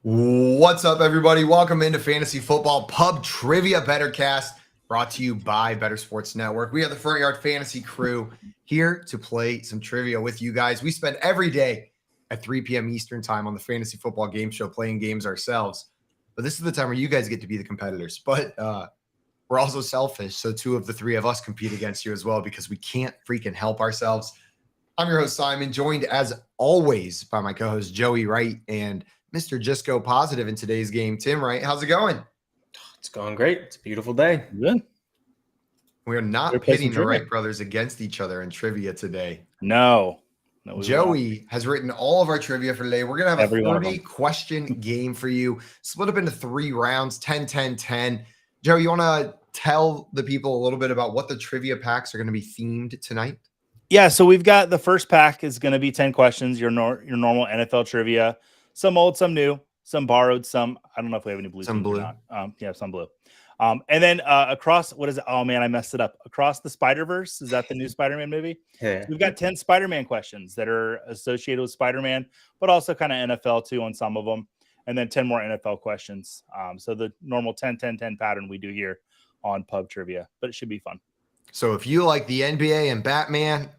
What's up, everybody? Welcome into Fantasy Football Pub Trivia BettorCast, brought to you by Better Sports Network. We are the Front Yard Fantasy crew here to play some trivia with you guys. We spend every day at 3 p.m. Eastern time on the Fantasy Football Game Show playing games ourselves. But this is the time where you guys get to be the competitors. But we're also selfish, so two of the three of us compete against you as well because we can't freaking help ourselves. I'm your host, Simon, joined as always by my co-host, Joey Wright, and Mr. Just Go Positive in today's game, Tim Wright. How's it going? It's going great. It's a beautiful day. Good. We are not pitting the Wright brothers against each other in trivia today. No. Joey has written all of our trivia for today. We're going to have a 30-question game for you, split up into 3 rounds, 10, 10, 10. Joey, you want to tell the people a little bit about what the trivia packs are going to be themed tonight? Yeah, so we've got the first pack is going to be 10 questions, your normal NFL trivia. Some old, some new, some borrowed, some I don't know if we have any blue. Some blue. Or not. Yeah, some blue. And then across, what is it? Oh man, I messed it up. Across the Spider-Verse, is that the new Spider-Man movie? Yeah. So we've got 10 Spider-Man questions that are associated with Spider-Man, but also kind of NFL too on some of them. And then 10 more NFL questions. So the normal 10, 10, 10 pattern we do here on Pub Trivia, but it should be fun. So if you like the NBA and Batman,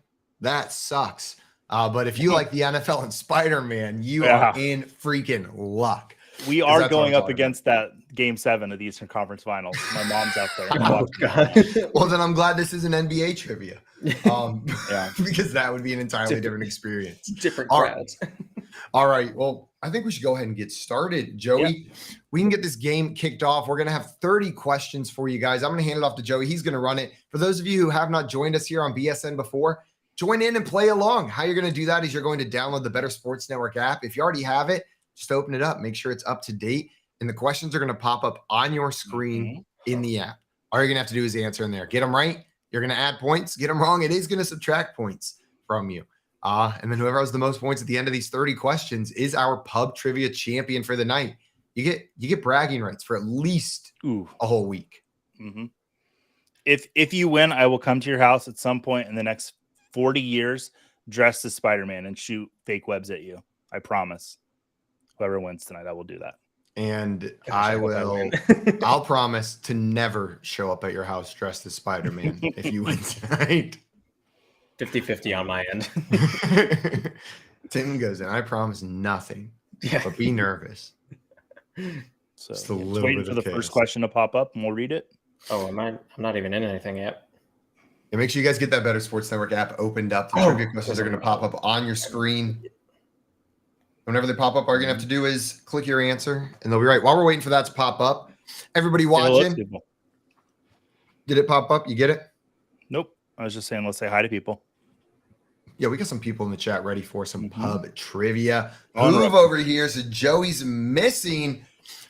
that sucks. But if you like the NFL and Spider-Man, you are in freaking luck. We are going up against that Game 7 of the Eastern Conference Finals. My mom's out there. Oh, God. Well, then I'm glad this is an NBA trivia. Because that would be an entirely different experience. Different crowds. All right. Well, I think we should go ahead and get started. Joey, we can get this game kicked off. We're going to have 30 questions for you guys. I'm going to hand it off to Joey. He's going to run it. For those of you who have not joined us here on BSN before, join in and play along. How you're going to do that is you're going to download the Better Sports Network app. If you already have it, just open it up. Make sure it's up to date. And the questions are going to pop up on your screen in the app. All you're going to have to do is answer in there. Get them right, you're going to add points. Get them wrong, it is going to subtract points from you. And then whoever has the most points at the end of these 30 questions is our Pub Trivia champion for the night. You get bragging rights for at least a whole week. Mm-hmm. If you win, I will come to your house at some point in the next 40 years dressed as Spider-Man and shoot fake webs at you. I promise. Whoever wins tonight, I will do that. And I'll promise to never show up at your house dressed as Spider-Man if you win tonight. 50-50 on my end. Tim goes in. I promise nothing, but be nervous. So just waiting for the first question to pop up and we'll read it. Oh, I'm not even in anything yet. And make sure you guys get that Better Sports Network app opened up. The trivia questions are going to pop up on your screen. Whenever they pop up, all you're going to have to do is click your answer, and they'll be right. While we're waiting for that to pop up, everybody watching, did it pop up? You get it? Nope. I was just saying, let's say hi to people. Yeah, we got some people in the chat ready for some pub trivia. Move over here. So Joey's missing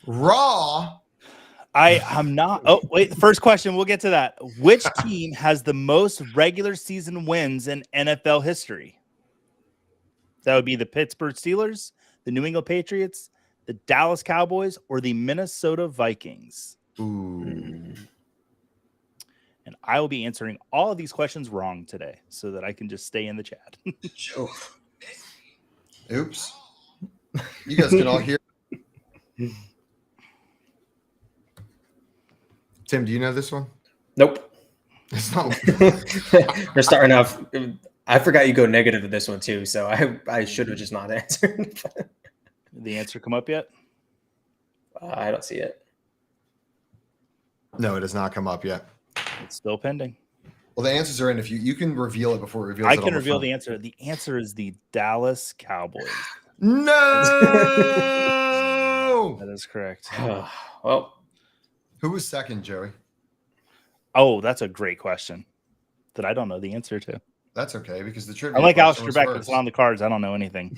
Raw. I'm not. Oh, wait. The first question. We'll get to that. Which team has the most regular season wins in NFL history? That would be the Pittsburgh Steelers, the New England Patriots, the Dallas Cowboys, or the Minnesota Vikings. Ooh. And I will be answering all of these questions wrong today so that I can just stay in the chat. Oops. You guys can all hear. Tim, do you know this one? Nope. It's not. We're starting off. I forgot you go negative with this one too, so I should have just not answered. Did the answer come up yet? I don't see it. No, it has not come up yet. It's still pending. Well, the answers are in. If you can reveal it before it reveals. I can reveal the answer. The answer is the Dallas Cowboys. No, that is correct. Well, who was second, Joey? Oh, that's a great question that I don't know the answer to. That's okay, because the trivia. I like Alex Trebek. It's on the cards. I don't know anything.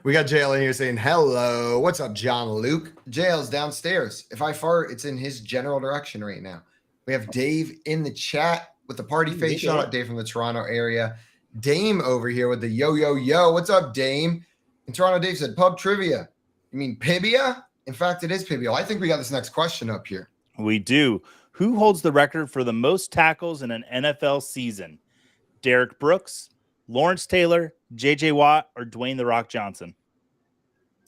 We got JL in here saying, hello. What's up, John Luke? JL's downstairs. If I fart, it's in his general direction right now. We have Dave in the chat with the party face. Shout out Dave from the Toronto area. Dame over here with the yo. What's up, Dame? In Toronto, Dave said, pub trivia. You mean Pibia? In fact, it is Pibia. I think we got this next question up here. We do. Who holds the record for the most tackles in an NFL season? Derek Brooks, Lawrence Taylor, J.J. Watt, or Dwayne "The Rock" Johnson?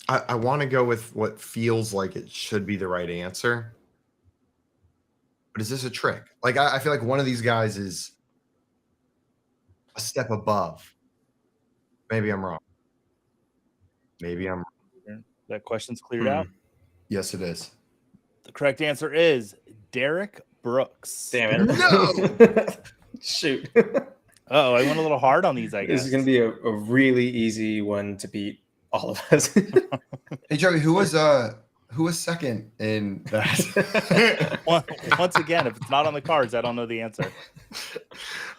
I want to go with what feels like it should be the right answer. But is this a trick? Like, I feel like one of these guys is a step above. Maybe I'm wrong. Maybe I'm wrong. That question's cleared out. Yes, it is. The correct answer is Derek Brooks. Damn it. No! Shoot. Oh, I went a little hard on these, I guess. This is going to be a really easy one to beat all of us. Hey, Joey, who was second in that? Once again, if it's not on the cards, I don't know the answer.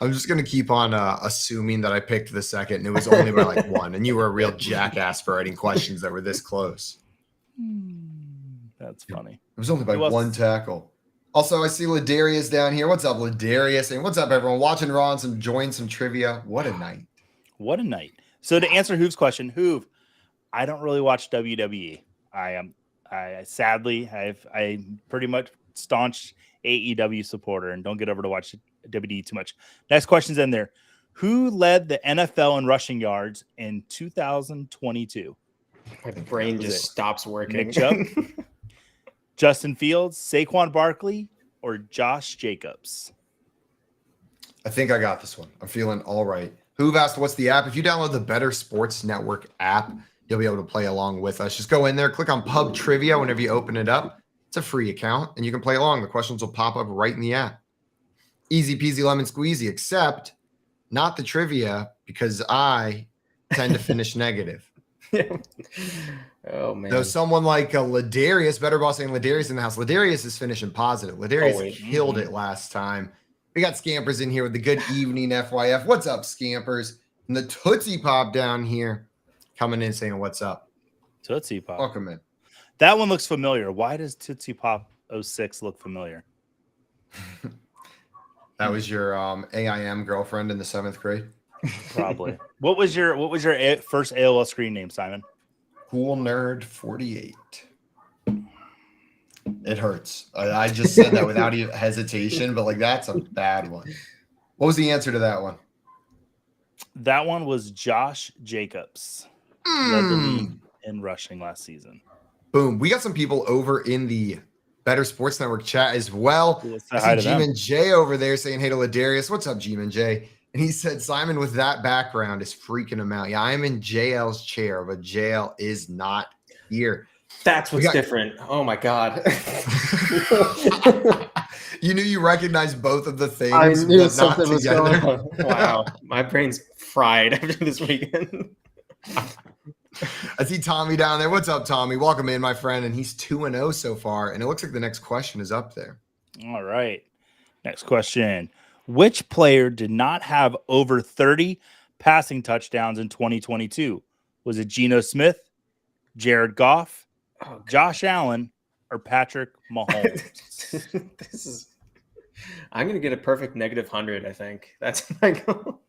I'm just gonna keep on assuming that I picked the second, and it was only by like one. And you were a real jackass for writing questions that were this close. That's funny. It was only by Who else? one tackle. Also, I see Ladarius down here. What's up, Ladarius? And what's up, everyone? Watching Raw and enjoying some trivia. What a night! What a night. So to answer Hoov's question, Hoov, I don't really watch WWE. I sadly, I'm pretty much staunch AEW supporter and don't get over to watch WWE too much. Next question's in there. Who led the NFL in rushing yards in 2022? My brain just stops working. Nick Chubb, Justin Fields, Saquon Barkley, or Josh Jacobs? I think I got this one. I'm feeling all right. Who've asked what's the app? If you download the Better Sports Network app, you'll be able to play along with us. Just go in there, click on Pub Trivia whenever you open it up. It's a free account, and you can play along. The questions will pop up right in the app. Easy peasy lemon squeezy, except not the trivia, because I tend to finish negative. Oh, man. Though someone like Ladarius, better boss saying Ladarius in the house. Ladarius is finishing positive. Ladarius killed it last time. We got Scampers in here with the good evening FYF. What's up, Scampers? And the Tootsie Pop down here coming in saying what's up. Tootsie Pop. Welcome in. That one looks familiar. Why does Tootsie Pop 06 look familiar? That was your AIM girlfriend in the 7th grade. Probably. What was your first AOL screen name, Simon? Cool Nerd 48. It hurts. I just said that without even hesitation, but like that's a bad one. What was the answer to that one? That one was Josh Jacobs. Led the league in rushing last season. Boom. We got some people over in the Better Sports Network chat as well. I see G-Man J over there saying hey to Ladarius. What's up, G-Man J? And he said, Simon, with that background is freaking him out. Yeah, I am in JL's chair, but JL is not here. That's what's different. Oh, my God. You knew you recognized both of the things. I knew something was going on. Wow. My brain's fried after this weekend. I see Tommy down there. What's up, Tommy? Welcome in, my friend. And he's 2-0 so far. And it looks like the next question is up there. All right. Next question. Which player did not have over 30 passing touchdowns in 2022? Was it Geno Smith, Jared Goff, Josh Allen, or Patrick Mahomes? I'm going to get a perfect -100, I think. That's my goal.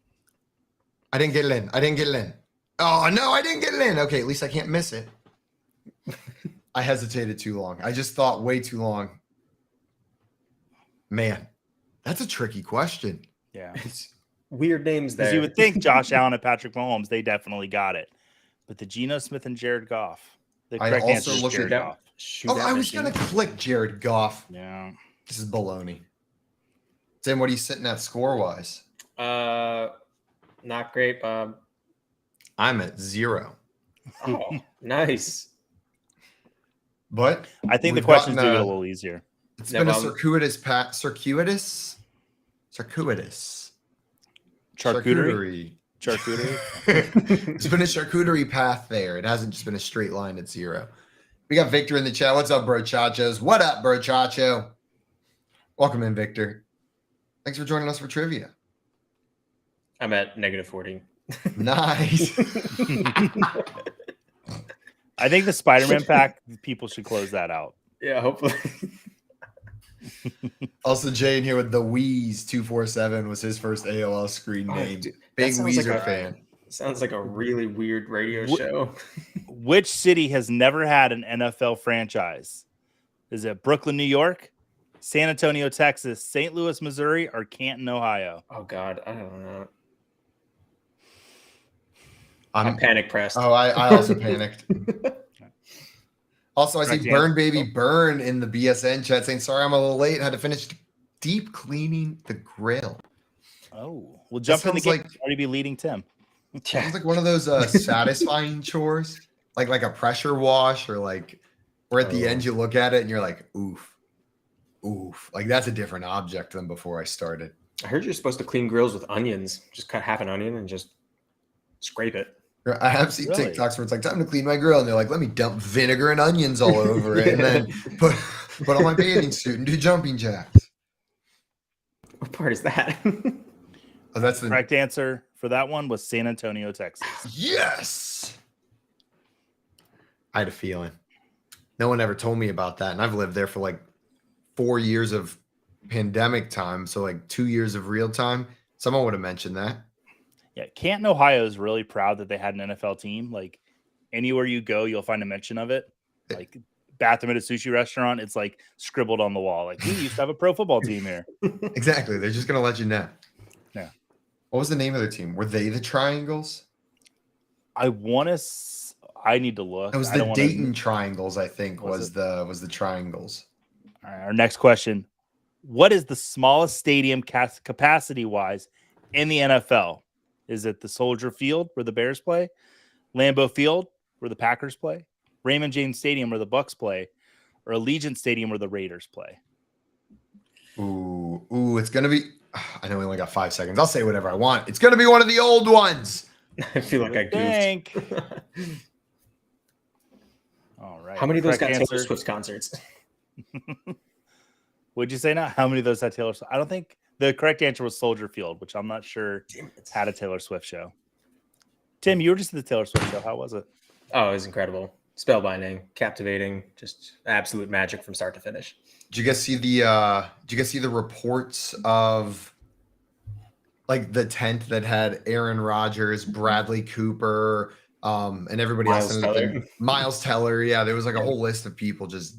I didn't get it in. Oh, no, I didn't get it in. Okay, at least I can't miss it. I hesitated too long. I just thought way too long. Man, that's a tricky question. Yeah. It's weird names there. You would think Josh Allen and Patrick Mahomes, they definitely got it. But the Geno Smith and Jared Goff. The correct answer is Jared Goff. I was going to click Jared Goff. Yeah. This is baloney. Tim, what are you sitting at score-wise? Not great, Bob. I'm at 0. Oh, nice. But I think the questions do get a little easier. It's been a circuitous charcuterie. It's been a charcuterie path there. It hasn't just been a straight line at 0. We got Victor in the chat. What's up, bro chachos? What up, bro chacho? Welcome in, Victor. Thanks for joining us for trivia. I'm at -40. Nice. I think the Spider-Man pack, people should close that out. Yeah, hopefully. Also, Jay in here with the Wheeze 247 was his first AOL screen name. Dude, big Weezer fan. Sounds like a really weird radio show. Which city has never had an NFL franchise? Is it Brooklyn, New York, San Antonio, Texas, St. Louis, Missouri, or Canton, Ohio? Oh, God. I don't know. I'm panic pressed. Oh, I also panicked. Also, I see Correct Burn answer. Baby Burn in the BSN chat saying, sorry, I'm a little late. Had to finish deep cleaning the grill. Oh, we'll jump in the sounds game. like- Already be leading Tim. Sounds like one of those satisfying chores, like a pressure wash, or like where at the end you look at it and you're like, oof. Like that's a different object than before I started. I heard you're supposed to clean grills with onions. Just cut half an onion and just scrape it. I have seen Really? TikToks where it's like, time to clean my grill. And they're like, let me dump vinegar and onions all over it. And then put on my bathing suit and do jumping jacks. What part is that? Oh, that's the Correct answer for that one was San Antonio, Texas. Yes. I had a feeling. No one ever told me about that. And I've lived there for like 4 years of pandemic time. So like 2 years of real time. Someone would have mentioned that. Yeah, Canton, Ohio is really proud that they had an NFL team. Like anywhere you go, you'll find a mention of it. Like bathroom at a sushi restaurant, it's like scribbled on the wall. Like we used to have a pro football team here. Exactly. They're just going to let you know. Yeah. What was the name of their team? Were they the Triangles? I need to look. It was I don't the wanna- Dayton Triangles, I think, Was was the Triangles. All right, our next question. What is the smallest stadium capacity wise in the NFL? Is it the Soldier Field where the Bears play, Lambeau Field where the Packers play, Raymond James Stadium where the Bucks play, or Allegiant Stadium where the Raiders play? Ooh, it's gonna be. I know we only got 5 seconds. I'll say whatever I want. It's gonna be one of the old ones. I feel like I goofed. All right. How many of those got Correct Taylor answer. Swift concerts? Would you say now? How many of those had Taylor Swift? I don't think the correct answer was Soldier Field, which I'm not sure had a Taylor Swift show. Tim, you were just at the Taylor Swift show. How was it? Oh, it was incredible. Spellbinding, captivating, just absolute magic from start to finish. Did you guys see the reports of like the tent that had Aaron Rodgers, Bradley Cooper, and everybody else in it? Miles Teller. Yeah, there was like a whole list of people just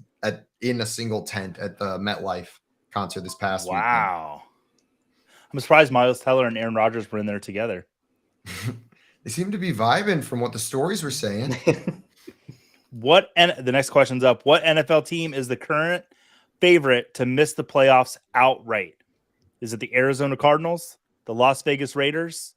in a single tent at the MetLife concert this past weekend. Wow. I'm surprised Miles Teller and Aaron Rodgers were in there together. They seem to be vibing from what the stories were saying. The next question's up. What NFL team is the current favorite to miss the playoffs outright? Is it the Arizona Cardinals, the Las Vegas Raiders,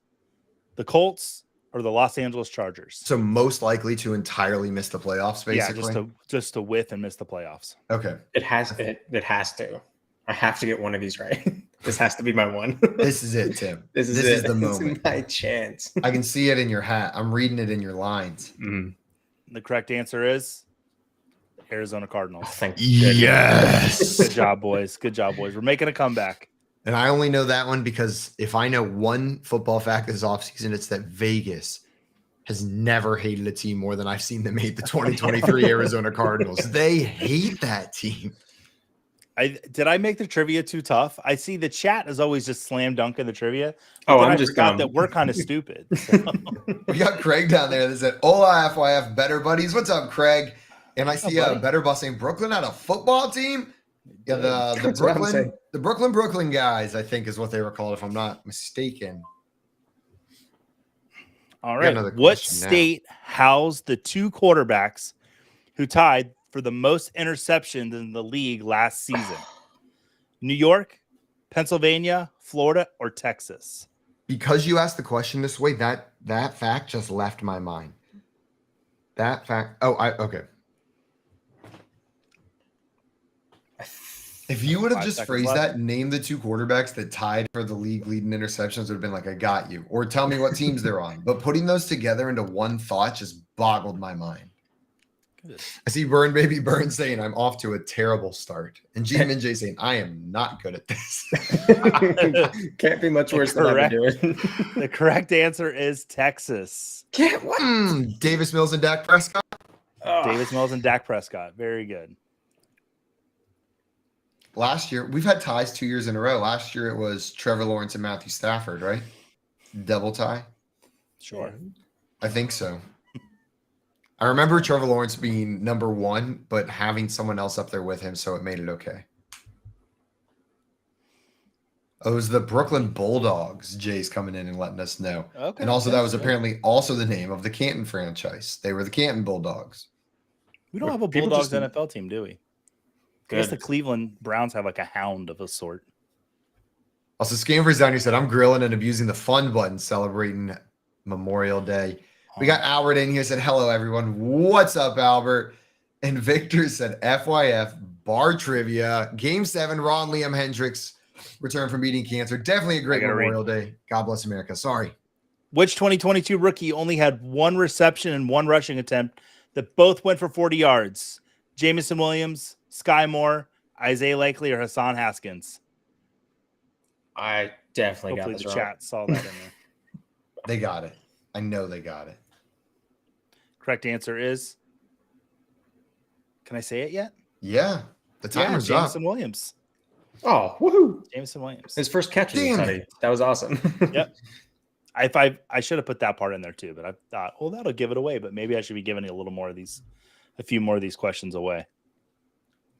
the Colts, or the Los Angeles Chargers? So most likely to entirely miss the playoffs, basically. Yeah, just to whiff and miss the playoffs. Okay. It has to. I have to get one of these right. This has to be my one. This is it, Tim. This is the moment. My chance. I can see it in your hat. I'm reading it in your lines. Mm. The correct answer is Arizona Cardinals. Oh, thank you. Yes. Good job, boys. Good job, boys. We're making a comeback. And I only know that one because if I know one football fact this offseason, it's that Vegas has never hated a team more than I've seen them hate the 2023 Arizona Cardinals. They hate that team. Did I make the trivia too tough? I see the chat is always just slam dunking the trivia. Oh, then I'm I just forgot dumb. that we're kind of stupid. So. We got Craig down there that said, "Hola, FYF, Better Buddies." What's up, Craig? And I see Better Boss saying Brooklyn had a football team. Yeah, the That's what I'm saying. Brooklyn guys, I think is what they were called, if I'm not mistaken. All We got right. another What question now. state housed the two quarterbacks who tied for the most interceptions in the league last season? New York, Pennsylvania, Florida, or Texas? Because you asked the question this way, that fact just left my mind. That fact. Okay. If you would have 5 just seconds phrased left. that, name the two quarterbacks that tied for the league leading interceptions, would have been like, I got you. Or tell me what teams they're on. But putting those together into one thought just boggled my mind. I see Burn Baby Burn saying, I'm off to a terrible start. And G Min J saying, I am not good at this. Can't be much worse than I've been doing. The correct answer is Texas. Davis Mills and Dak Prescott. Davis Mills and Dak Prescott. Very good. Last year, we've had ties 2 years in a row. Last year, it was Trevor Lawrence and Matthew Stafford, right? Double tie. Sure. I think so. I remember Trevor Lawrence being number one, but having someone else up there with him, so it made it okay. Oh, it was the Brooklyn Bulldogs. Jay's coming in and letting us know. Okay. And also, that was apparently also the name of the Canton franchise. They were the Canton Bulldogs. We don't have a People Bulldogs just- NFL team, do we? I guess the Good. Cleveland Browns have like a hound of a sort. Also, Scamper's down here said, I'm grilling and abusing the fun button celebrating Memorial Day. We got Albert in here said, hello, everyone. What's up, Albert? And Victor said, FYF, bar trivia, Game 7, Ron Liam Hendricks returned from beating cancer. Definitely a great Memorial Day. God bless America. Sorry. Which 2022 rookie only had one reception and one rushing attempt that both went for 40 yards? Jamison Williams, Sky Moore, Isaiah Likely, or Hassan Haskins? I definitely Hopefully got the this wrong. chat saw that in there. They got it. I know they got it. Correct answer is, can I say it yet? Yeah. The timer's up. Jamison Williams. Oh, woohoo! Jamison Williams. His first catch was Damn exciting. That was awesome. Yep. I should have put that part in there too, but I thought, well, that'll give it away. But maybe I should be giving a few more of these questions away.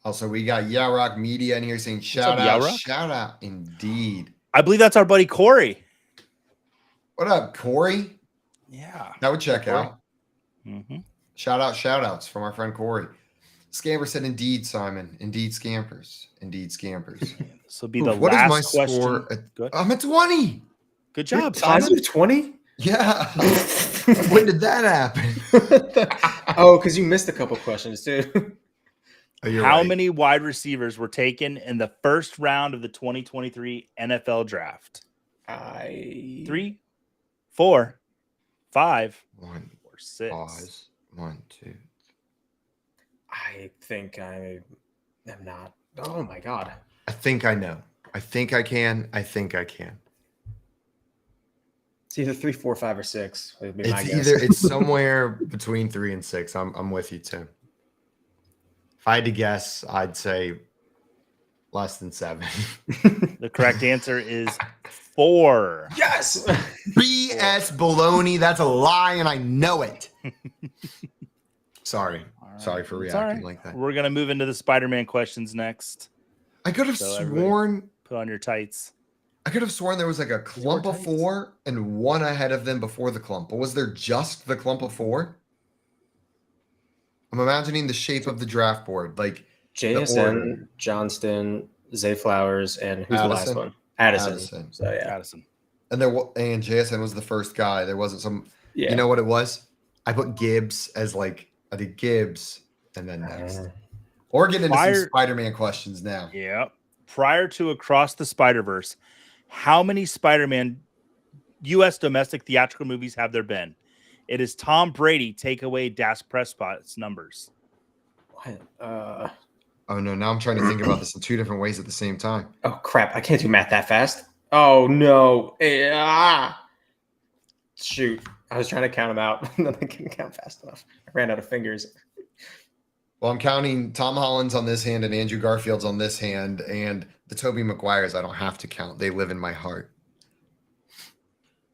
Also, we got Yeah Rock Media in here saying, up, shout Ya out, Rock? shout out. Indeed. I believe that's our buddy Corey. What up, Corey? Yeah. That would check Corey. out. Mm-hmm. Shout outs from our friend Corey. Scamper said, indeed, Simon. Indeed, Scampers. Indeed, Scampers. This will be the What is my last question. score? Go ahead. I'm at 20. Good job, Times Simon. of 20? Yeah. When did that happen? Oh, because you missed a couple questions too. Oh, you're How right. many wide receivers were taken in the first round of the 2023 NFL draft? 3, 4, 5, One, or 6. pause. 1, 2. I think I am not. Oh my god. I think I know. I think I can. I think I can. It's either 3, 4, 5, or 6. Would be my It's guess. either it's somewhere between 3 and 6. I'm with you, Tim. If I had to guess, I'd say less than 7. The correct answer is 4. Yes. BS baloney. That's a lie, and I know it. Sorry. Sorry for It's all reacting right. like that. We're going to move into the Spider-Man questions next. I could have So everybody- sworn Put on your tights. I could have sworn there was like a clump of tights. 4 and one ahead of them before the clump. But was there just the clump of 4? I'm imagining the shape of the draft board. Like order. JSN, Johnston, Zay Flowers, and who's the last Addison. one? Addison. Addison. So yeah. Addison. and JSN was the first guy. There wasn't some Yeah. you know what it was? I put Gibbs as like I did Gibbs and then next. Or get into some Fire- Spider-Man questions now. Yep. Prior to Across the Spider-Verse, how many Spider-Man U.S. domestic theatrical movies have there been? It is Tom Brady take away Dak Prescott's numbers. What? Oh no, now I'm trying to think about this in 2 different ways at the same time. Oh crap! I can't do math that fast. Oh no! Shoot! I was trying to count them out, and then I couldn't count fast enough. I ran out of fingers. Well, I'm counting Tom Holland's on this hand and Andrew Garfield's on this hand, and the Tobey Maguires I don't have to count. They live in my heart.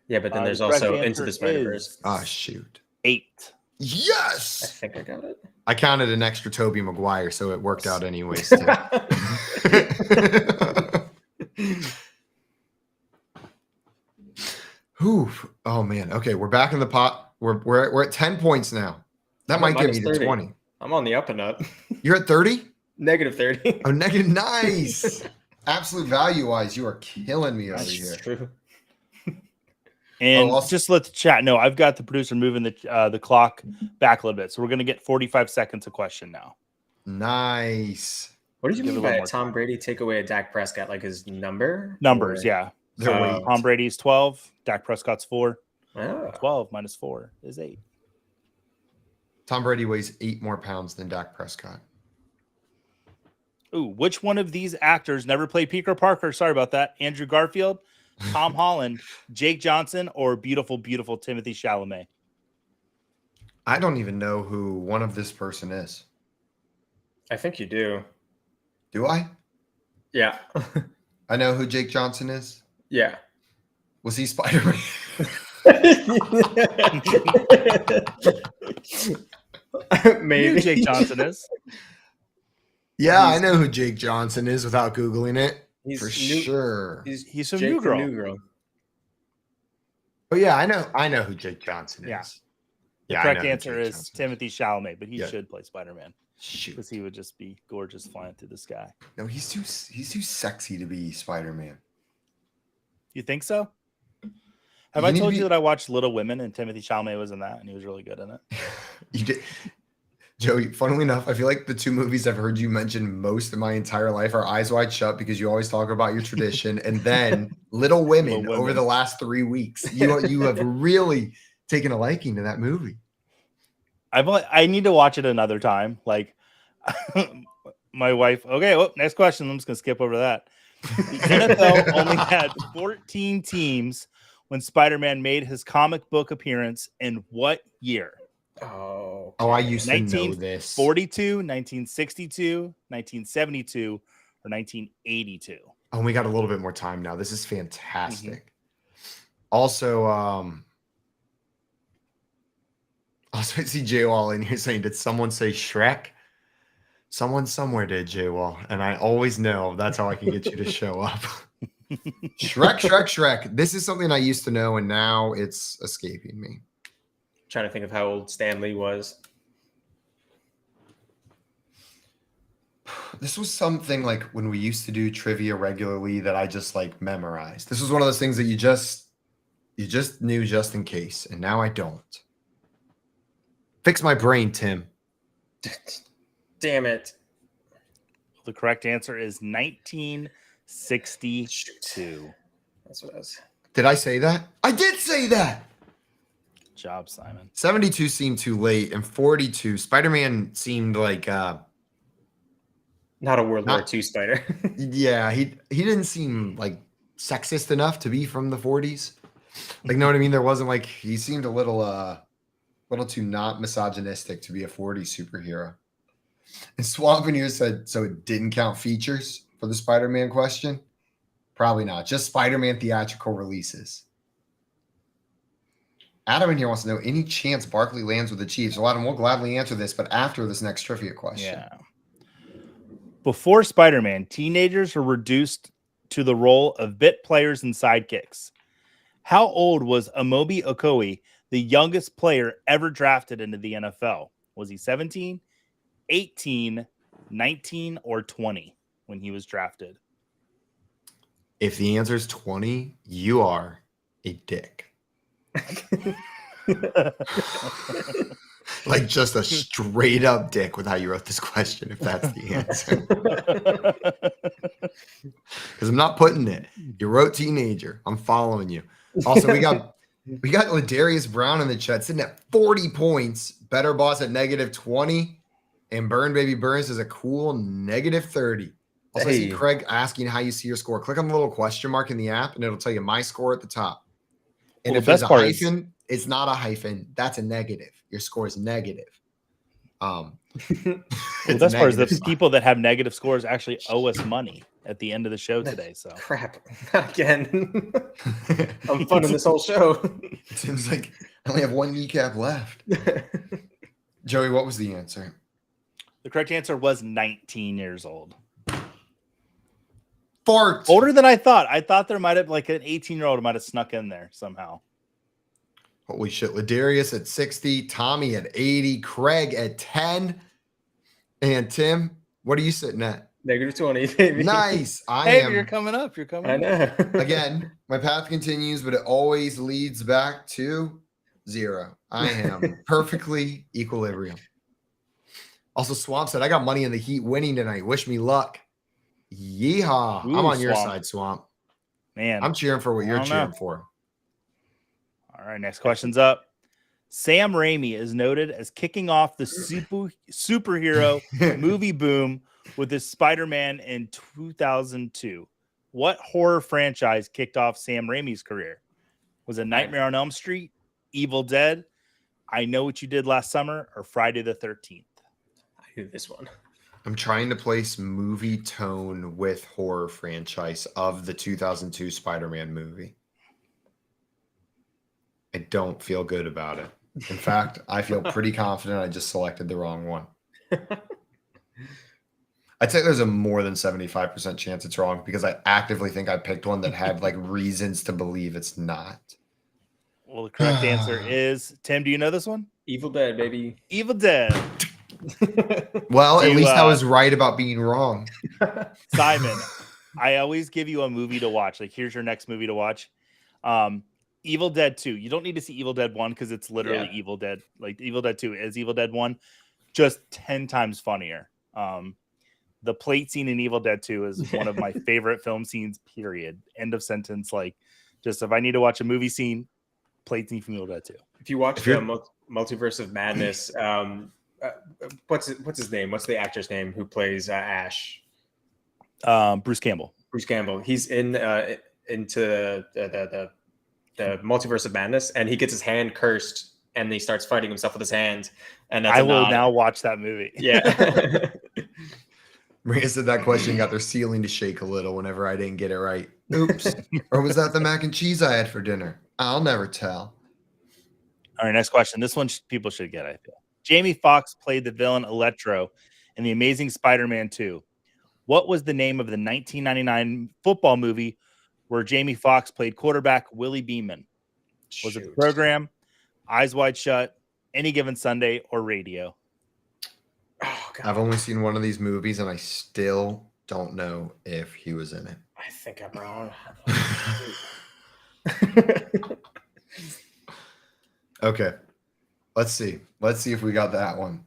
Yeah, but then there's The correct also answer Into the Spider-Verse. is Ah, shoot. 8. I Yes! think I got it. I counted an extra Tobey Maguire, so it worked out anyways. Too. Whew. Oh man. Okay, we're back in the pot. We're at 10 points now. That I'm might at get me minus to 30. 20. I'm on the up and up. You're at 30? Negative 30. Oh, negative. Nice. Absolute value wise, you are killing me over That's here. true. And also- just let the chat know, I've got the producer moving the clock back a little bit. So we're going to get 45 seconds a question now. Nice. What did you Give it mean a little by more Tom Brady take away a Dak Prescott? Like his number? Numbers, Or- yeah. They're Oh. weight. Tom Brady's 12. Dak Prescott's 4. Oh. 12 minus 4 is 8. Tom Brady weighs 8 more pounds than Dak Prescott. Ooh, which one of these actors never played Peter Parker? Sorry about that. Andrew Garfield, Tom Holland, Jake Johnson, or beautiful, beautiful Timothy Chalamet? I don't even know who one of this person is. I think you do. Do I? Yeah. I know who Jake Johnson is. Yeah. Was he Spider-Man? Maybe Who Jake Johnson is. Yeah, I know who Jake Johnson is without Googling it. He's For new- sure. He's from Jake New from Girl. Oh yeah, I know who Jake Johnson is. Yeah. The Yeah, I correct know who answer Jake is Johnson Timothy Chalamet, but he Yeah. should play Spider-Man Shoot. because he would just be gorgeous flying through the sky. No, he's too sexy to be Spider-Man. You think so? Have You I need to told be- you that I watched Little Women and Timothy Chalamet was in that and he was really good in it? You did. Joey, funnily enough, I feel like the two movies I've heard you mention most in my entire life are Eyes Wide Shut, because you always talk about your tradition, and then Little Women, Little over Women. the last 3 weeks. You have really taken a liking to that movie. I need to watch it another time. Like my wife. Okay, well, next question. I'm just gonna skip over that. The NFL only had 14 teams when Spider-Man made his comic book appearance in what year? Oh, I used to know this. 1942, 1962, 1972, or 1982. Oh, we got a little bit more time now. This is fantastic. Also, I see J Wall in here saying, did someone say Shrek? Someone somewhere did, J Wall. And I always know that's how I can get you to show up. Shrek. This is something I used to know, and now it's escaping me. Trying to think of how old Stan Lee was. This was something like when we used to do trivia regularly that I just like memorized. This was one of those things that you just knew just in case, and now I don't. Fix my brain, Tim. Damn it. The correct answer is 1962. That's what I was. Did I say that? I did say that. Good job, Simon. 72 seemed too late, and 42, Spider-Man seemed like Not a World War II spider. yeah, he didn't seem like sexist enough to be from the 40s. Like, know what I mean? There wasn't like, he seemed a little too not misogynistic to be a 40s superhero. And Swamp in here said, so it didn't count features for the Spider-Man question? Probably not. Just Spider-Man theatrical releases. Adam in here wants to know, any chance Barkley lands with the Chiefs? Well, Adam, we'll gladly answer this, but after this next trivia question. Yeah. Before Spider-Man, teenagers were reduced to the role of bit players and sidekicks. How old was Amobi Okoye, the youngest player ever drafted into the NFL? Was he 17, 18, 19, or 20 when he was drafted? If the answer is 20, you are a dick. Like just a straight up dick with how you wrote this question, if that's the answer. Because I'm not putting it. You wrote teenager. I'm following you. Also, we got Ladarius Brown in the chat sitting at 40 points. Better Boss at -20. And Burn Baby Burns is a cool -30. Also, I see Craig asking how you see your score. Click on the little question mark in the app, and it'll tell you my score at the top. And if it's a hyphen, it's not a hyphen. That's a negative. Your score is negative. Well, the best part is the people that have negative scores actually owe us money at the end of the show today. So crap. Not again. I'm funding this whole show. It seems like I only have one kneecap left. Joey, what was the answer? The correct answer was 19 years old. Fart. Older than I thought. I thought there might have like an 18-year-old might have snuck in there somehow. Holy shit. Ladarius at 60, Tommy at 80, Craig at 10. And Tim, what are you sitting at? -20, baby. Nice. You're coming up. You're coming up. I know. Again, my path continues, but it always leads back to 0. I am perfectly equilibrium. Also, Swamp said, I got money in the Heat winning tonight. Wish me luck. Yeehaw. Ooh, I'm on your Swamp. side, Swamp. Man, I'm cheering for what you're cheering for. All right, next question's up. Sam Raimi is noted as kicking off the superhero movie boom with his Spider-Man in 2002. What horror franchise kicked off Sam Raimi's career? Was it Nightmare on Elm Street, Evil Dead, I Know What You Did Last Summer, or Friday the 13th? I knew this one. I'm trying to place movie tone with horror franchise of the 2002 Spider-Man movie. I don't feel good about it. In fact, I feel pretty confident I just selected the wrong one. I'd say there's a more than 75% chance it's wrong because I actively think I picked one that had like reasons to believe it's not. Well, the correct answer is, Tim, do you know this one? Evil Dead, baby. Evil Dead. Well, Do at you, least I was right about being wrong. Simon, I always give you a movie to watch. Like, here's your next movie to watch. Evil Dead 2. You don't need to see Evil Dead 1 because it's literally Evil Dead. Like, Evil Dead 2 is Evil Dead 1, just 10 times funnier. The plate scene in Evil Dead 2 is one of my favorite film scenes, period. End of sentence. Like, just if I need to watch a movie scene, plate scene from Evil Dead 2. If you watch the Multiverse of Madness, what's his name? What's the actor's name who plays Ash? Bruce Campbell. Bruce Campbell. He's into the Multiverse of Madness, and he gets his hand cursed, and he starts fighting himself with his hand. And that's I will now watch that movie. Yeah. Maria said that question got their ceiling to shake a little whenever I didn't get it right. Oops. Or was that the mac and cheese I had for dinner? I'll never tell. All right, next question. This one people should get, I feel. Jamie Foxx played the villain Electro in The Amazing Spider-Man 2. What was the name of the 1999 football movie where Jamie Foxx played quarterback Willie Beeman? Was it The Program, Eyes Wide Shut, Any Given Sunday, or Radio? Oh, God. I've only seen one of these movies, and I still don't know if he was in it. I think I'm wrong. Okay. Let's see. Let's see if we got that one.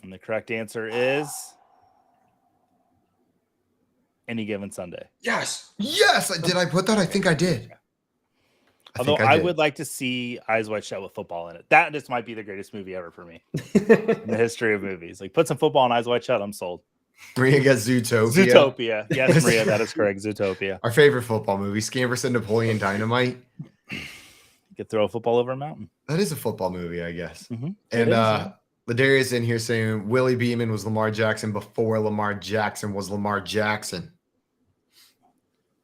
And the correct answer is Any Given Sunday. Yes. Yes. Did I put that? I think I did. Although I would like to see Eyes Wide Shut with football in it. That just might be the greatest movie ever for me in the history of movies. Like, put some football on Eyes Wide Shut, I'm sold. Maria gets Zootopia. Zootopia. Yes, Maria, that is correct. Zootopia. Our favorite football movie, Scamperson, Napoleon Dynamite. You could throw a football over a mountain. That is a football movie, I guess. Mm-hmm. And Ladarius in here saying Willie Beeman was Lamar Jackson before Lamar Jackson was Lamar Jackson.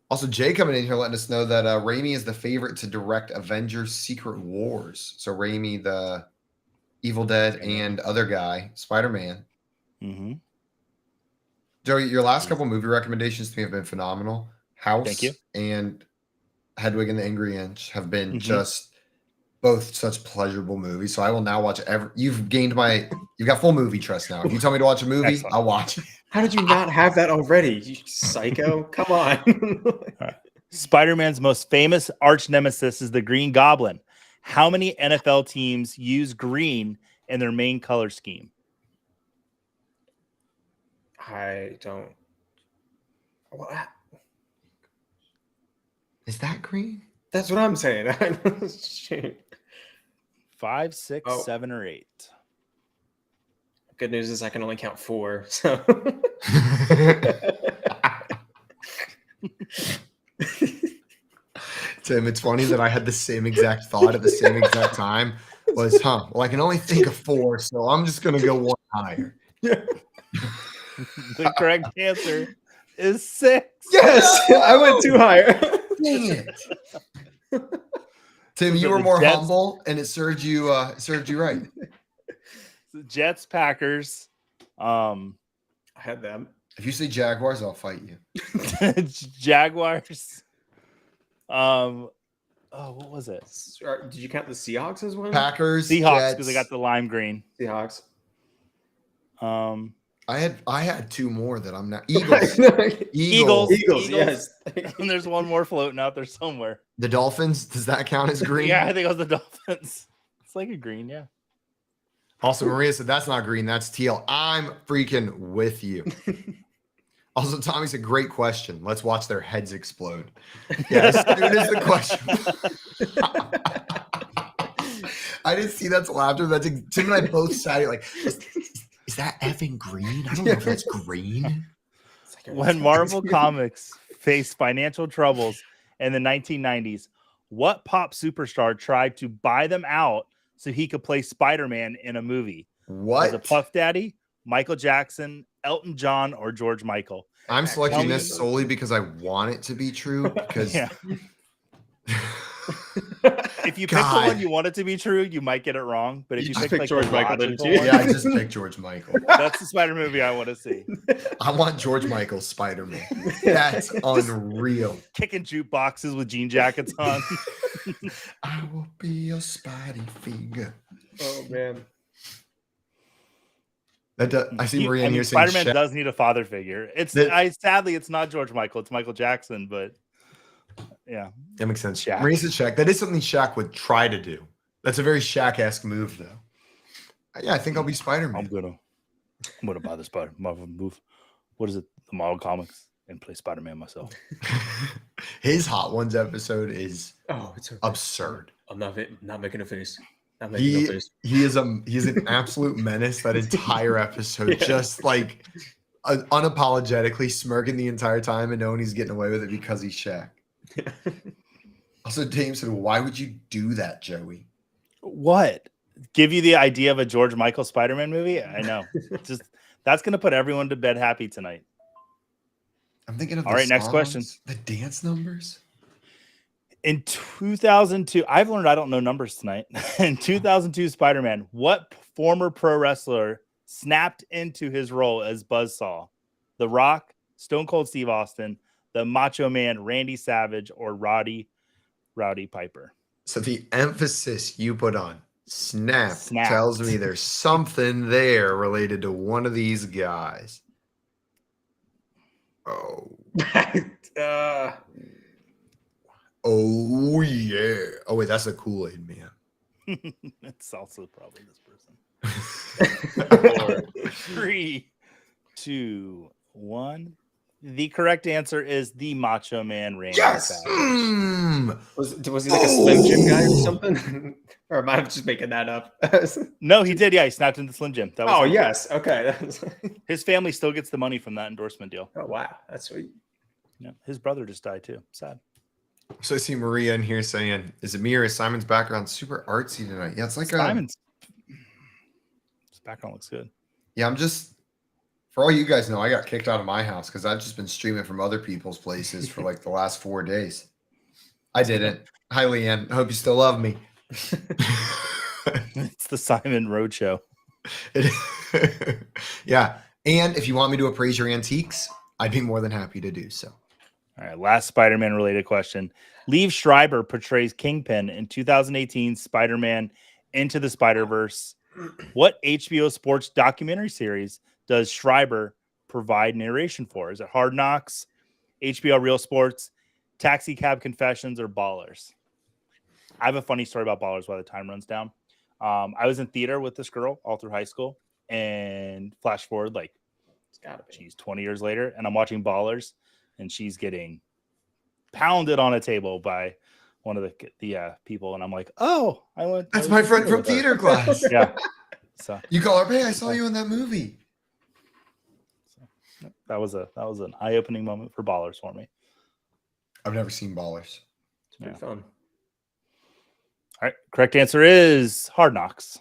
Also, Jay coming in here letting us know that Raimi is the favorite to direct Avengers Secret Wars. So Raimi, the Evil Dead and other guy, Spider-Man. Mm-hmm. Joey, your last couple movie recommendations to me have been phenomenal. House Thank you. And Hedwig and the Angry Inch have been just both such pleasurable movies. So I will now watch you've got full movie trust now. If you tell me to watch a movie, Excellent. I'll watch it. How did you not have that already, you psycho? Come on. Right. Spider-Man's most famous arch nemesis is the Green Goblin. How many NFL teams use green in their main color scheme? I don't. What? Is that green? That's what I'm saying. Shoot. 5, 6, 7, or 8. Good news is I can only count 4. So. Tim, it's funny that I had the same exact thought at the same exact time. Well, I can only think of 4, so I'm just gonna go one higher. The correct answer is 6. Yes, I went too higher. Dang it. Tim, you were more humble, and it served you right. The Jets, Packers. I had them. If you say Jaguars, I'll fight you. Jaguars. What was it? Did you count the Seahawks as one? Packers, Seahawks, because they got the lime green. Seahawks. I had 2 more that I'm not. Eagles. Eagles. Yes. And there's one more floating out there somewhere. The Dolphins. Does that count as green? Yeah, I think it was the Dolphins. It's like a green, yeah. Also, Maria said that's not green, that's teal. I'm freaking with you. Also, Tommy said, great question. Let's watch their heads explode. Yeah, as soon as the question. I didn't see that's laughter. Tim and I both sat here like, is that effing green? I don't know if that's green. When Marvel Comics faced financial troubles in the 1990s, what pop superstar tried to buy them out so he could play Spider-Man in a movie? What? Was it Puff Daddy, Michael Jackson, Elton John, or George Michael? I'm selecting this solely because I want it to be true. Because if you pick the one you want it to be true, you might get it wrong. But if you pick like George Michael, didn't you? Yeah, I just picked George Michael. That's the Spider movie I want to see. I want George Michael's Spider-Man. That's unreal. Kicking jukeboxes with jean jackets on. I will be your Spidey figure. Oh man. I see Maria in here saying Spider-Man Shaq. does need a father figure. Sadly, it's not George Michael. It's Michael Jackson, but yeah. That makes sense. Shaq. Maria said Shaq. That is something Shaq would try to do. That's a very Shaq-esque move, though. Yeah, I think I'll be Spider-Man. I'm gonna buy the Marvel move. What is it? The Marvel comics and play Spider-Man myself. His Hot Ones episode is It's okay. absurd. I'm not making a face. Not making no face. He's an absolute menace that entire episode. Just like unapologetically smirking the entire time and knowing he's getting away with it because he's Shaq. Also, Dame said, "Why would you do that, Joey?" What? Give you the idea of a George Michael Spider-Man movie? I know. Just that's gonna put everyone to bed happy tonight. I'm thinking of all right. Next question. The dance numbers. In 2002, I've learned I don't know numbers tonight. In 2002 Spider-Man, what former pro wrestler snapped into his role as Buzzsaw? The Rock, Stone Cold Steve Austin, the Macho Man Randy Savage, or Rowdy Piper? So the emphasis you put on snapped Snapped. tells me there's something there related to one of these guys. Oh. Oh, yeah. Oh, wait, that's a Kool-Aid man. It's also probably this person. 4, 3, 2, 1. The correct answer is the Macho Man Randy Yes! Savage. Was he like a Slim Jim guy or something? Or am I just making that up? No, he did. Yeah, he snapped into Slim Jim. That was him. Yes. Okay. His family still gets the money from that endorsement deal. Oh, wow. That's sweet. Yeah, his brother just died too. Sad. So I see Maria in here saying, is it me or is Simon's background super artsy tonight? Yeah, it's like Simon's his background looks good. Yeah, I'm just, for all you guys know, I got kicked out of my house because I've just been streaming from other people's places for like the last 4 days. I didn't. Hi, Leanne. I hope you still love me. It's the Simon Roadshow. Yeah. And if you want me to appraise your antiques, I'd be more than happy to do so. All right, last Spider-Man related question. Liev Schreiber portrays Kingpin in 2018 Spider-Man Into the Spider-Verse. What HBO sports documentary series does Schreiber provide narration for? Is it Hard Knocks, HBO Real Sports, Taxi Cab Confessions, or Ballers? I have a funny story about Ballers while the time runs down. I was in theater with this girl all through high school, and flash forward like, It's gotta be. she's 20 years later, and I'm watching Ballers, and she's getting pounded on a table by one of the people, and I'm like, oh, That's my friend from theater class. Yeah. So You call her, hey, I saw you in that movie. that was an eye-opening moment for Ballers for me. I've never seen Ballers. It's pretty fun. All right, correct answer is Hard Knocks.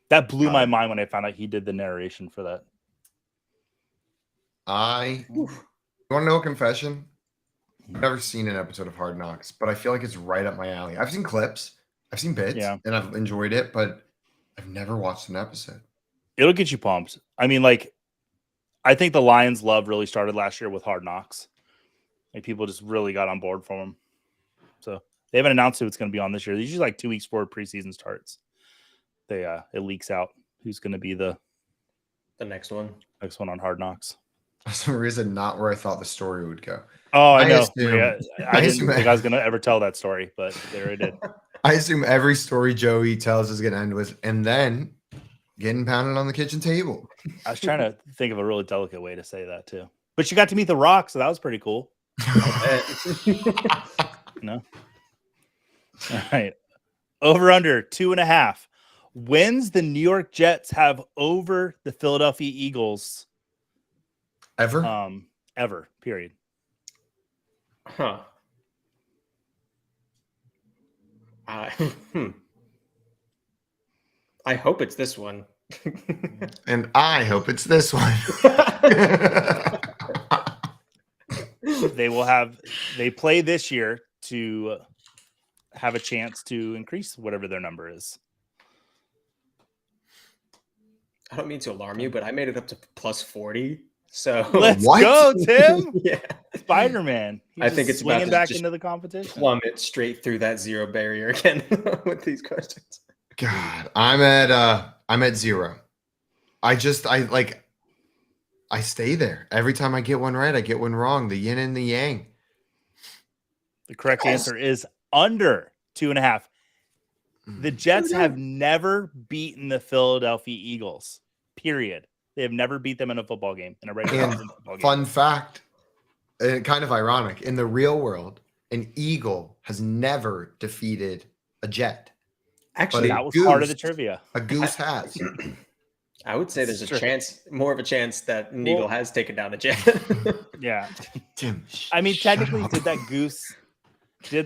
That blew my mind when I found out he did the narration for that. You want to know a confession? I've never seen an episode of Hard Knocks, but I feel like it's right up my alley. I've seen clips, I've seen bits, and I've enjoyed it, but I've never watched an episode. It'll get you pumped. I mean, like, I think the Lions' love really started last year with Hard Knocks. Like, people just really got on board for them. So they haven't announced who it's going to be on this year. Usually like 2 weeks before preseason starts. It leaks out who's going to be the next one on Hard Knocks. For some reason, not where I thought the story would go. Oh, I know. assume- I didn't think I was going to ever tell that story, but there it did. I assume every story Joey tells is going to end with, and then getting pounded on the kitchen table. I was trying to think of a really delicate way to say that too. But you got to meet The Rock, so that was pretty cool. No. All right. Over under 2.5. Wins the New York Jets have over the Philadelphia Eagles ever, period. Huh. I hope it's this one. And I hope it's this one. They play this year to have a chance to increase whatever their number is. I don't mean to alarm you, but I made it up to plus 40. So Let's What? go, Tim. yeah, Spider-Man. He's I think just it's about swinging to back just into the competition. plummet straight through that zero barrier again with these questions. God, I'm at 0. I stay there. Every time I get one right, I get one wrong. The yin and the yang. The correct answer is under 2.5. The Jets have never beaten the Philadelphia Eagles. Period. They have never beat them in a football game, in a regular And season football game. fun fact, and kind of ironic, in the real world, an eagle has never defeated a jet. Actually, That was part of the trivia. A goose has. I would say there's It's a true. chance, more of a chance that an eagle has taken down a jet. Yeah. Tim, I mean, shut technically, up. did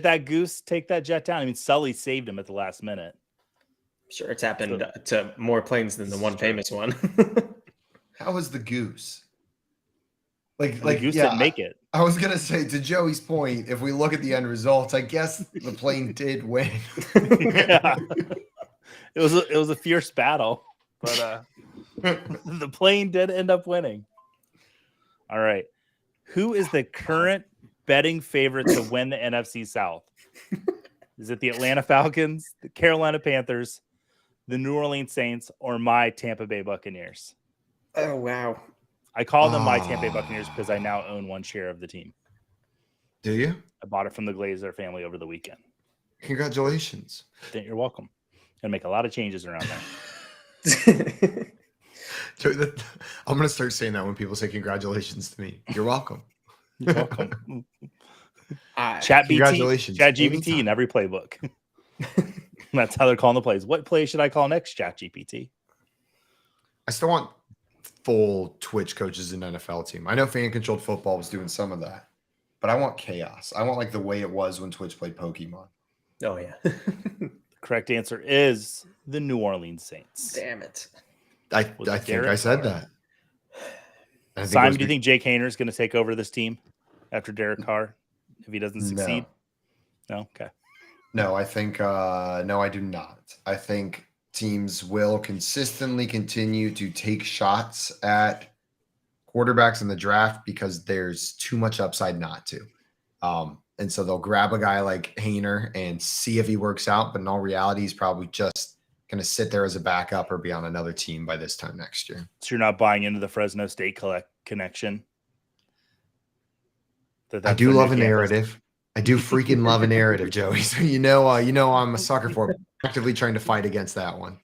that goose take that jet down? I mean, Sully saved him at the last minute. Sure, it's happened to more planes than the one famous one. How was the goose? The goose didn't make it. I was gonna say, to Joey's point, if we look at the end results, I guess the plane did win. Yeah. It was a fierce battle, but the plane did end up winning. All right. Who is the current betting favorite to win the NFC South? Is it the Atlanta Falcons, the Carolina Panthers, the New Orleans Saints, or my Tampa Bay Buccaneers? Oh, wow. I call them my Tampa Bay Buccaneers because I now own one share of the team. Do you? I bought it from the Glazer family over the weekend. Congratulations. You're welcome. Gonna make a lot of changes around there. Joey, I'm gonna start saying that when people say congratulations to me. You're welcome. You're welcome. Congratulations. Chat GPT Anytime. in every playbook. That's how they're calling the plays. What play should I call next, Chat GPT? I still want full Twitch coaches in NFL team. I know fan controlled football was doing some of that, but I want chaos. I want like the way it was when Twitch played Pokemon. Oh, yeah. The correct answer is the New Orleans Saints. Damn it. I think I said that. I think Simon, do you think Jake Hayner is going to take over this team after Derek Carr if he doesn't No. succeed? No? Okay. No, I think no, I do not. I think teams will consistently continue to take shots at quarterbacks in the draft because there's too much upside not to. And so they'll grab a guy like Hayner and see if he works out, but in all reality, he's probably just going to sit there as a backup or be on another team by this time next year. So you're not buying into the Fresno State connection? I do love a narrative. I do freaking love a narrative, Joey. So you know I'm a sucker for it. Actively trying to fight against that one.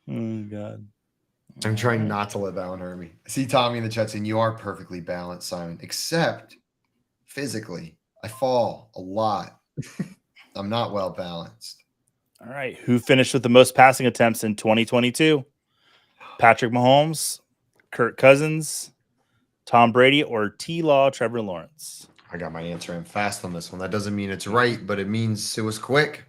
Oh God. I'm trying not to let that one hurt me. I see Tommy in the chat saying you are perfectly balanced, Simon, except physically. I fall a lot. I'm not well balanced. All right. Who finished with the most passing attempts in 2022? Patrick Mahomes, Kirk Cousins, Tom Brady, or T-Law Trevor Lawrence? I got my answer in fast on this one. That doesn't mean it's right, but it means it was quick.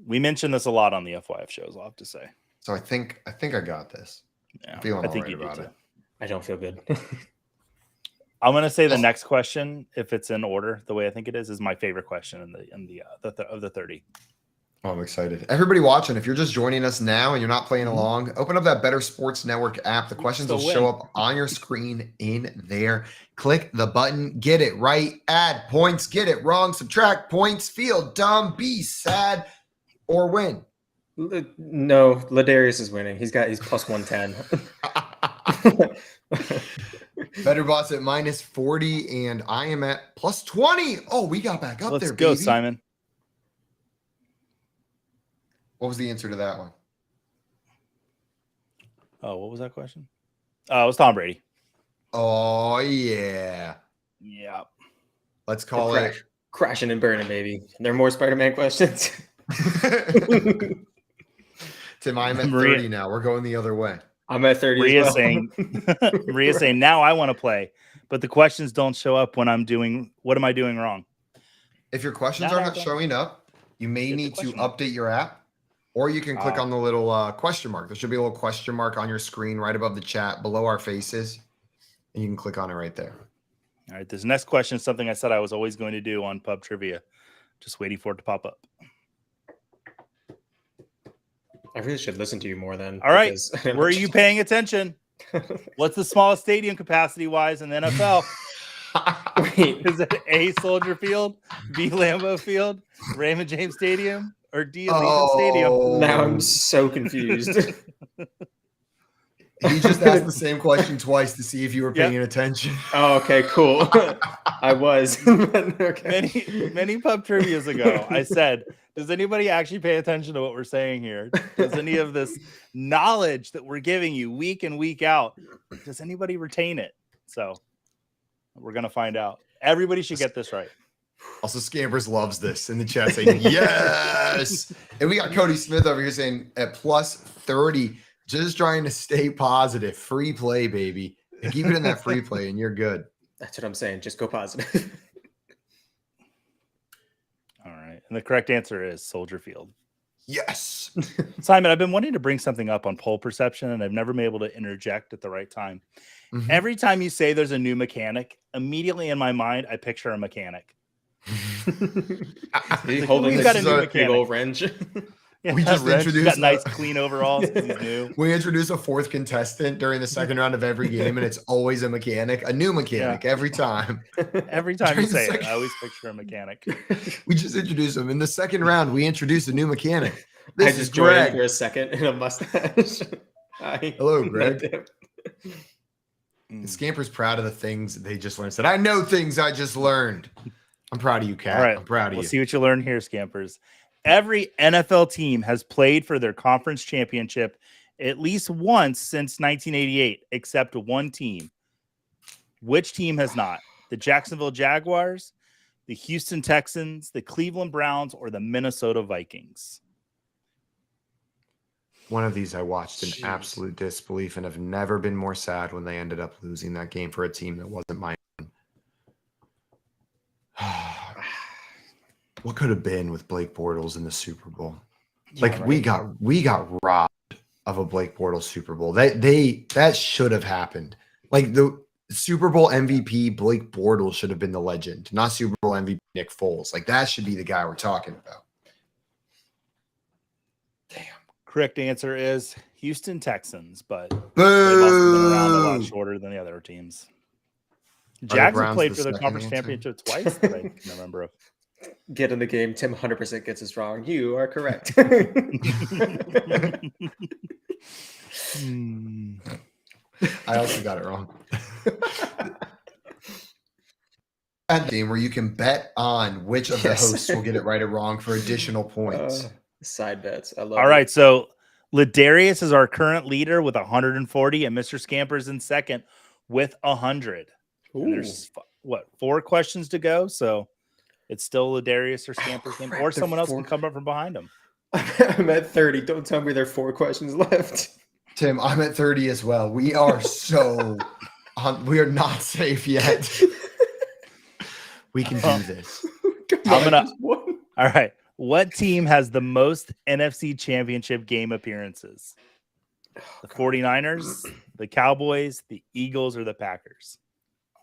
We mentioned this a lot on the FYF shows, I'll have to say. So I think I got this. Yeah, I'm feeling I think all you right do about too. I don't feel good. I'm going to say the next question, if it's in order, the way I think it is my favorite question of the 30. Oh, I'm excited. Everybody watching, if you're just joining us now and you're not playing along, open up that Better Sports Network app. The questions will show up on your screen in there. Click the button, get it right, add points, get it wrong, subtract points, feel dumb, be sad, or win. No, Ladarius is winning. He's plus 110. Better Boss at minus 40, and I am at plus 20. Oh, we got back up there, Let's go, baby. Simon. What was the answer to that one? Oh, what was that question? It was Tom Brady. Oh, yeah. Yeah. Let's call it. Crashing and burning, baby. There are more Spider-Man questions. Tim, I'm at 30 now. We're going the other way. I'm at 30 Maria's as well. Maria's saying, now I want to play, but the questions don't show up when I'm doing, what am I doing wrong? If your questions are not showing up, you may need to update your app, or you can click on the little question mark. There should be a little question mark on your screen right above the chat below our faces, and you can click on it right there. All right, this next question is something I said I was always going to do on Pub Trivia. Just waiting for it to pop up. I really should listen to you more then. All right, were you paying attention? What's the smallest stadium capacity wise in the NFL? Wait. Is it A, Soldier Field, B, Lambeau Field, Raymond James Stadium, or D, Allegiant Stadium? Now I'm so confused. He just asked the same question twice to see if you were paying attention. Oh, okay, cool. I was. Okay. Many pub trivias ago, I said, does anybody actually pay attention to what we're saying here? Does any of this knowledge that we're giving you week in, week out, does anybody retain it? So we're going to find out. Everybody should get this right. Also, Scampers loves this in the chat saying, yes. And we got Cody Smith over here saying at plus 30, just trying to stay positive. Free play, baby. And keep it in that free play, and you're good. That's what I'm saying. Just go positive. All right. And the correct answer is Soldier Field. Yes. Simon, I've been wanting to bring something up on poll perception, and I've never been able to interject at the right time. Mhm. Every time you say there's a new mechanic, immediately in my mind, I picture a mechanic. He's holding we've got a this new big mechanic. old wrench. Yeah, We just Rich, introduced got nice clean overalls 'cause he's new. We introduce a fourth contestant during the second round of every game, and it's always a mechanic, a new mechanic every time. Every time you During the say it, second- I always picture a mechanic. We just introduce him. In the second round, we introduce a new mechanic. I This is just joined Greg. for a second in a mustache. Hi. Hello, Greg. Scamper's proud of the things they just learned. Said, I know things I just learned. I'm proud of you, Kat. All right, I'm proud of we'll you. see what you learn here, Scampers. Every NFL team has played for their conference championship at least once since 1988, except one team. Which team has not? The Jacksonville Jaguars, the Houston Texans, the Cleveland Browns, or the Minnesota Vikings? One of these I watched in Jeez. absolute disbelief and have never been more sad when they ended up losing that game for a team that wasn't mine. What could have been with Blake Bortles in the Super Bowl? Like we got robbed of a Blake Bortles Super Bowl. That should have happened. Like the Super Bowl MVP Blake Bortles should have been the legend, not Super Bowl MVP Nick Foles. Like that should be the guy we're talking about. Damn. Correct answer is Houston Texans, but they've also been around a lot Boo! shorter than the other teams. the Jags have Browns played the for the second conference answer? championship twice that I can remember of. Get in the game. Tim 100% gets us wrong. You are correct. Hmm. I also got it wrong. And game where you can bet on which of the Yes. hosts will get it right or wrong for additional points. Side bets. I love All it. right, so Ladarius is our current leader with 140, and Mr. Scamper's in second with 100. And Ooh. there's what 4 questions to go, so it's still Ladarius or Scamper's game, crap, or there someone else four- can come up from behind him. I'm at 30. Don't tell me there are 4 questions left. Tim, I'm at 30 as well. We are we are not safe yet. We can do this. I'm gonna- just one. All right, what team has the most NFC Championship game appearances? The 49ers, the Cowboys, the Eagles, or the Packers?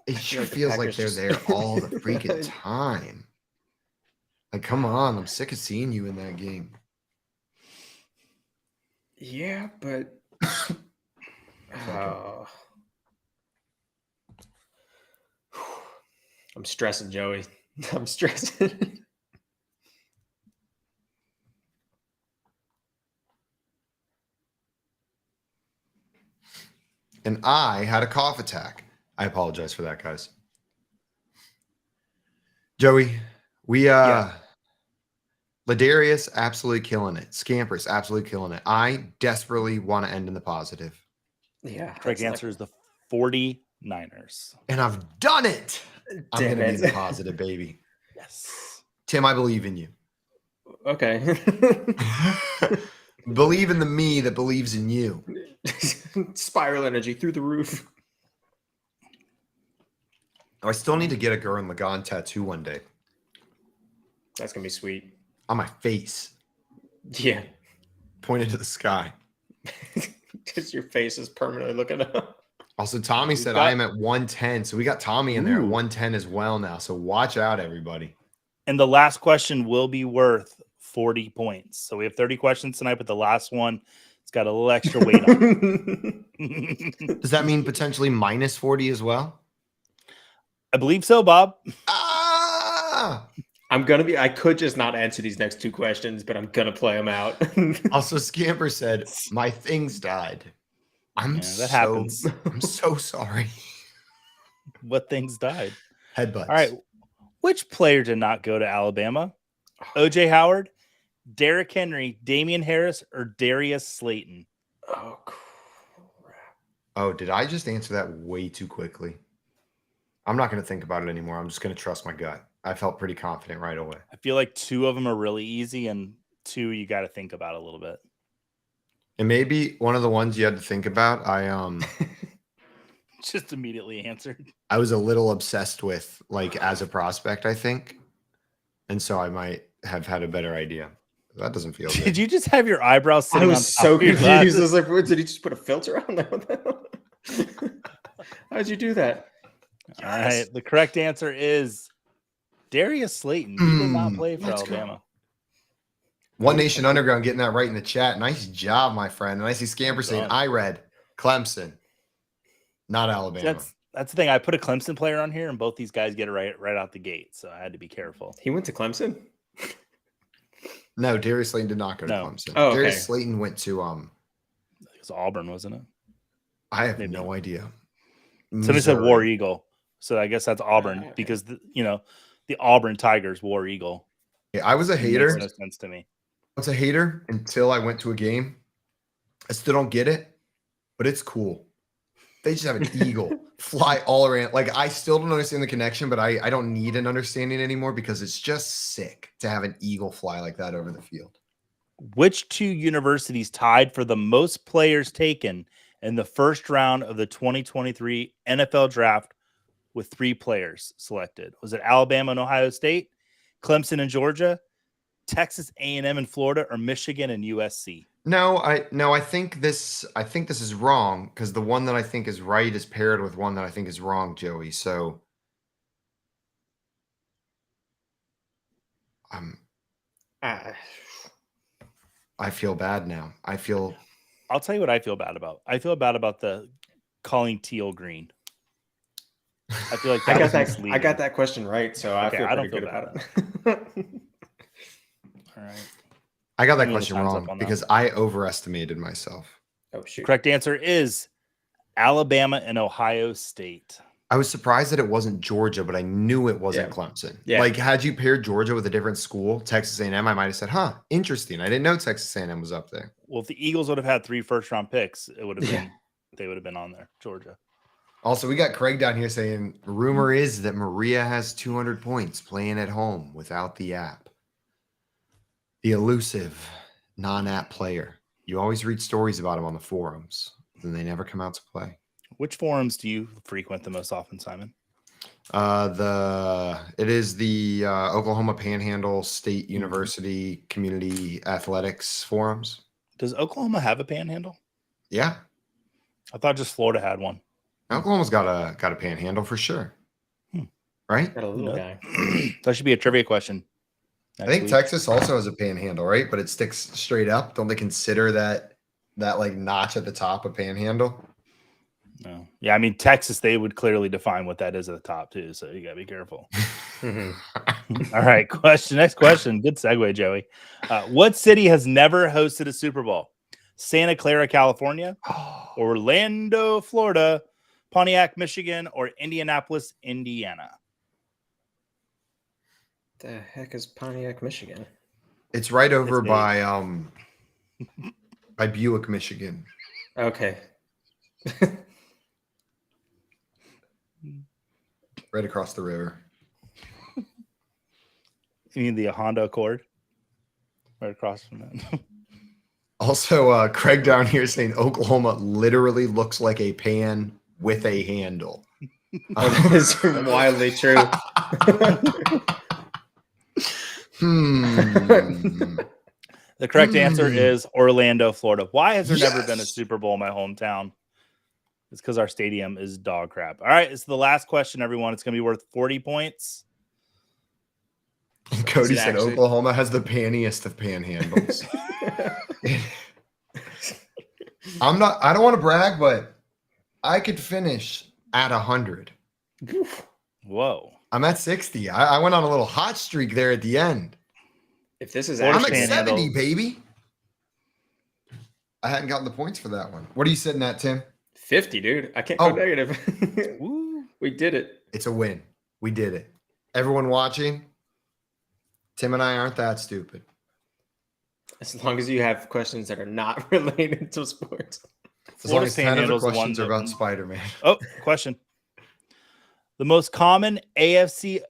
It sure like the feels like Packers they're just- there all the freaking time. Like, come on. I'm sick of seeing you in that game. Yeah, but I'm stressing, Joey. I'm stressing. And I had a cough attack. I apologize for that, guys. Joey, Ladarius absolutely killing it. Scampers absolutely killing it. I desperately want to end in the positive. Yeah. Correct answer is the 49ers. And I've done it. I'm Damn going to be it. the positive, baby. Yes. Tim, I believe in you. Okay. Believe in the me that believes in you. Spiral energy through the roof. Oh, I still need to get a Gurren Lagann tattoo one day That's gonna be sweet. on my face, Yeah. pointed to the sky. Because your face is permanently looking up. Also, Tommy said I am at 110. So we got Tommy in there at 110 as well now. So watch out, everybody. And the last question will be worth 40 points. So we have 30 questions tonight, but the last one It's got a little extra weight on it. Does that mean potentially minus 40 as well? I believe so, Bob. Ah! I could just not answer these next two questions, but I'm gonna play them out. Also, Scamper said, my things died. That happens. I'm so sorry. What things died? Headbutts. All right. Which player did not go to Alabama? OJ Howard, Derrick Henry, Damian Harris, or Darius Slayton? Oh, crap. Oh, did I just answer that way too quickly? I'm not going to think about it anymore. I'm just going to trust my gut. I felt pretty confident right away. I feel like two of them are really easy, and two you got to think about a little bit. And maybe one of the ones you had to think about, Just immediately answered. I was a little obsessed with, like, as a prospect, I think. And so I might have had a better idea. That doesn't feel good. Did you just have your eyebrows I sitting on was top so of your confused. I glasses? was like, "What, did he just put a filter on there?" How'd you do that? All right. The correct answer is Darius Slayton. He did not play for Alabama. One Nation Underground getting that right in the chat. Nice job, my friend. And I see Scamper saying, I read Clemson, not Alabama. That's the thing. I put a Clemson player on here, and both these guys get it right out the gate. So I had to be careful. He went to Clemson? No, Darius Slayton did not go to Clemson. Oh, okay. Darius Slayton went to it was Auburn, wasn't it? I have no idea. Somebody said War Eagle, so I guess that's Auburn because the Auburn Tigers War Eagle. Yeah, I was a hater. It makes no sense to me. I was a hater until I went to a game. I still don't get it, but it's cool. They just have an eagle fly all around. Like, I still don't understand the connection, but I don't need an understanding anymore because it's just sick to have an eagle fly like that over the field. Which two universities tied for the most players taken in the first round of the 2023 NFL draft with 3 players selected? Was it Alabama and Ohio State, Clemson and Georgia, Texas A&M and Florida, or Michigan and USC? No, I think this is wrong because the one that I think is right is paired with one that I think is wrong, Joey. So I feel bad now. I'll tell you what I feel bad about. I feel bad about the calling teal green. I feel like I got that question right, so I feel pretty good about it. All right. I got that question wrong because I overestimated myself. Oh, shoot. Correct answer is Alabama and Ohio State. I was surprised that it wasn't Georgia, but I knew it wasn't Clemson. Yeah. Like, had you paired Georgia with a different school, Texas A&M, I might have said, huh, interesting. I didn't know Texas A&M was up there. Well, if the Eagles would have had 3 first-round picks, it would have been they would have been on there, Georgia. Also, we got Craig down here saying, rumor is that Maria has 200 points playing at home without the app. The elusive non-app player. You always read stories about him on the forums, and they never come out to play. Which forums do you frequent the most often, Simon? It is the Oklahoma Panhandle State University Community Athletics forums. Does Oklahoma have a panhandle? Yeah. I thought just Florida had one. Oklahoma's got a panhandle for sure. Right? Got a little guy. That should be a trivia question. I think Texas also has a panhandle, right? But it sticks straight up. Don't they consider that like notch at the top a panhandle? No. Yeah, I mean Texas, they would clearly define what that is at the top too. So you gotta be careful. All right, next question. Good segue, Joey. What city has never hosted a Super Bowl? Santa Clara, California, Orlando, Florida, Pontiac, Michigan, or Indianapolis, Indiana? The heck is Pontiac, Michigan? It's right over by Buick, Michigan. Okay. Right across the river. You mean the Honda Accord? Right across from that. Also, Craig down here saying Oklahoma literally looks like a pan with a handle. That is wildly true. The correct answer is Orlando, Florida. Why has there never been a Super Bowl in my hometown? It's because our stadium is dog crap. All right, it's the last question, everyone. It's going to be worth 40 points. Cody said Oklahoma has the panniest of panhandles. I don't want to brag, but I could finish at 100. Whoa. I'm at 60. I went on a little hot streak there at the end. If this is I'm I'm at actually, 70, baby. I hadn't gotten the points for that one. What are you sitting at, Tim? 50, dude. I can't Oh. go negative. Woo. We did it. It's a win. We did it. Everyone watching, Tim and I aren't that stupid. As long as you have questions that are not related to sports. As long Florida as 10 of the Panhandle's the questions one are about that- Spider-Man. Oh, question. The most common AFC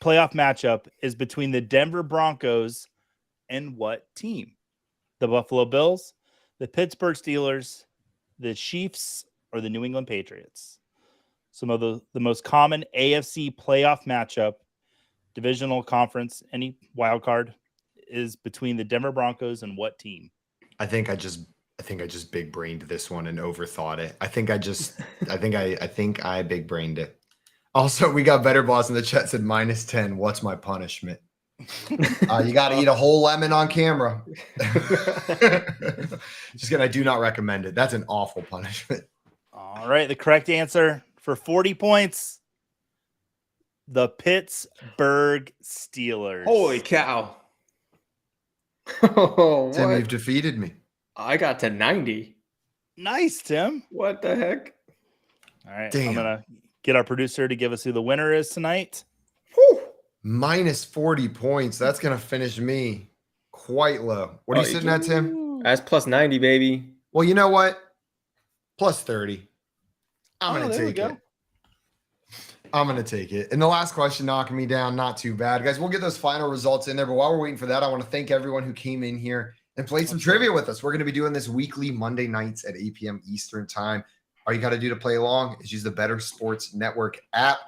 playoff matchup is between the Denver Broncos and what team? The Buffalo Bills, the Pittsburgh Steelers, the Chiefs, or the New England Patriots? Some of the most common AFC playoff matchup, divisional conference, any wild card, is between the Denver Broncos and what team? I think I just big brained this one and overthought it. I think I big brained it. Also, we got Better Boss in the chat said -10. What's my punishment? You got to eat a whole lemon on camera. Just kidding. I do not recommend it. That's an awful punishment. All right, the correct answer for 40 points. The Pittsburgh Steelers. Holy cow. Oh, Tim, what? you've defeated me. I got to 90. Nice, Tim. What the heck? All right, Damn. I'm going to get our producer to give us who the winner is tonight. Whew. -40 points. That's going to finish me quite low. What are you sitting at, Tim? That's plus 90, baby. Well, you know what? Plus 30. I'm going to there we take go. it. I'm going to take it. And the last question knocking me down, not too bad. Guys, we'll get those final results in there. But while we're waiting for that, I want to thank everyone who came in here and played some trivia with us. We're going to be doing this weekly Monday nights at 8 p.m. Eastern time. All you got to do to play along is use the Better Sports Network app.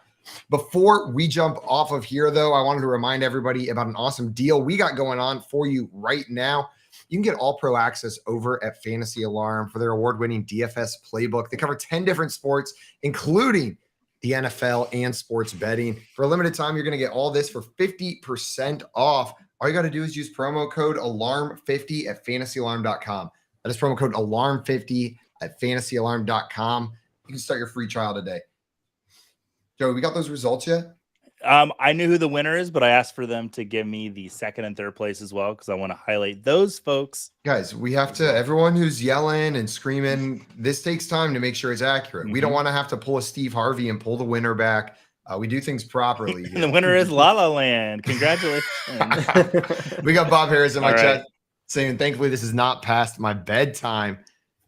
Before we jump off of here, though, I wanted to remind everybody about an awesome deal we got going on for you right now. You can get all pro access over at Fantasy Alarm for their award-winning DFS playbook. They cover 10 different sports, including the NFL and sports betting. For a limited time, you're going to get all this for 50% off. All you got to do is use promo code ALARM50 at fantasyalarm.com. That is promo code ALARM50 at fantasyalarm.com. You can start your free trial today. Joey, we got those results yet? I knew who the winner is, but I asked for them to give me the second and third place as well because I want to highlight those folks. Guys, we have to, everyone who's yelling and screaming, this takes time to make sure it's accurate. We don't want to have to pull a Steve Harvey and pull the winner back. We do things properly. And the winner is La La Land. Congratulations. We got Bob Harris in my All right. chat saying, thankfully, this is not past my bedtime.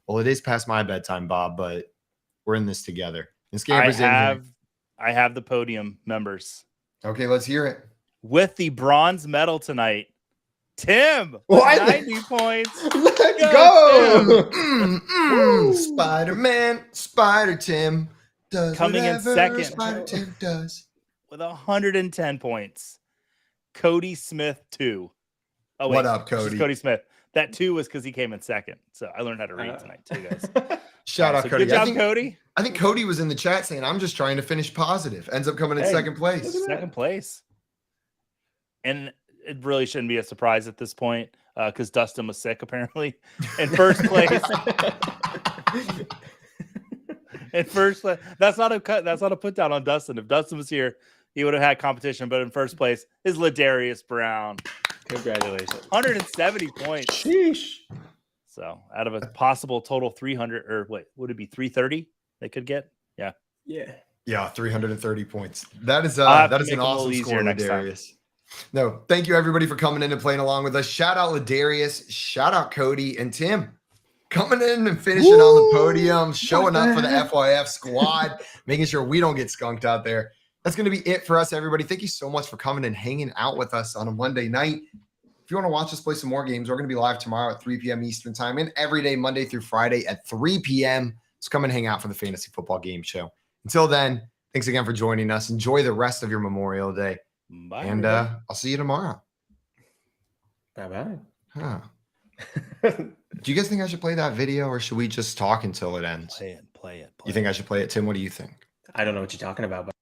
Well, it is past my bedtime, Bob, but we're in this together. And Scamper's in here. I have the podium members. Okay, let's hear it. With the bronze medal tonight, Tim, What? 90 points. Let's go, Spider-Man, Spider Tim does Coming in whatever second. Spider Tim does. With 110 points. Cody Smith, 2. Oh, wait. What up, this is Cody? Cody Smith. That 2 was because he came in second. So I learned how to read tonight, too, guys. Shout out, So Cody. good job, Cody. I think Cody was in the chat saying, I'm just trying to finish positive. Ends up coming in Hey, second place. Second place. And it really shouldn't be a surprise at this point because Dustin was sick, apparently. In first place. In first place. That's not a put down on Dustin. If Dustin was here, he would have had competition. But in first place is Ladarius Brown. Congratulations. 170 points. Sheesh. So out of a possible total 300, or what would it be, 330 they could get? Yeah. Yeah. Yeah, 330 points. That is I'll have that to is make an it a little awesome easier score, next time. Ladarius. No, thank you everybody for coming in and playing along with us. Shout out Ladarius, shout out Cody and Tim. Coming in and finishing on the podium, showing up for the FYF squad, making sure we don't get skunked out there. That's going to be it for us, everybody. Thank you so much for coming and hanging out with us on a Monday night. If you want to watch us play some more games, we're going to be live tomorrow at 3 p.m. Eastern time and every day, Monday through Friday at 3 p.m. So come and hang out for the Fantasy Football Game Show. Until then, thanks again for joining us. Enjoy the rest of your Memorial Day. Bye. And I'll see you tomorrow. Bye-bye. Huh. Do you guys think I should play that video or should we just talk until it ends? Play it. You think I should play it, Tim? What do you think? I don't know what you're talking about, but